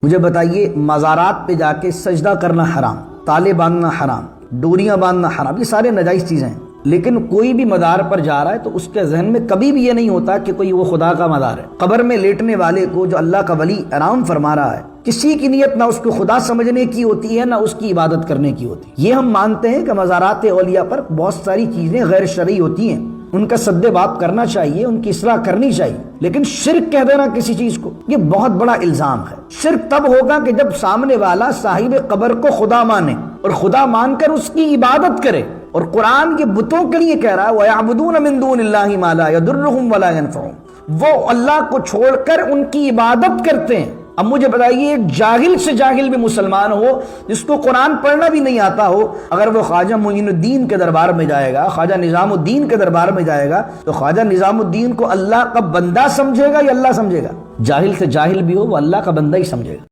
مجھے بتائیے، مزارات پہ جا کے سجدہ کرنا حرام، تالے باندھنا حرام، ڈوریاں باندھنا حرام، یہ سارے ناجائز چیزیں ہیں۔ لیکن کوئی بھی مزار پر جا رہا ہے تو اس کے ذہن میں کبھی بھی یہ نہیں ہوتا کہ کوئی وہ خدا کا مزار ہے۔ قبر میں لیٹنے والے کو جو اللہ کا ولی آرام فرما رہا ہے، کسی کی نیت نہ اس کو خدا سمجھنے کی ہوتی ہے نہ اس کی عبادت کرنے کی ہوتی ہے۔ یہ ہم مانتے ہیں کہ مزارات اولیاء پر بہت ساری چیزیں غیر شرعی ہوتی ہیں، ان کا سد باب کرنا چاہیے، ان کی اصلاح کرنی چاہیے، لیکن شرک کہہ دینا کسی چیز کو، یہ بہت بڑا الزام ہے۔ شرک تب ہوگا کہ جب سامنے والا صاحب قبر کو خدا مانے اور خدا مان کر اس کی عبادت کرے، اور قرآن یہ بتوں کے لیے کہہ رہا ہے وَيَعْبُدُونَ مِن دُونِ اللَّهِ مَا لَا يَضُرُّهُمْ وَلَا يَنفَعُهُمْ، وہ اللہ کو چھوڑ کر ان کی عبادت کرتے ہیں۔ اب مجھے بتائیے، ایک جاہل سے جاہل بھی مسلمان ہو جس کو قرآن پڑھنا بھی نہیں آتا ہو، اگر وہ خواجہ معین الدین کے دربار میں جائے گا، خواجہ نظام الدین کے دربار میں جائے گا، تو خواجہ نظام الدین کو اللہ کا بندہ سمجھے گا یا اللہ سمجھے گا؟ جاہل سے جاہل بھی ہو وہ اللہ کا بندہ ہی سمجھے گا۔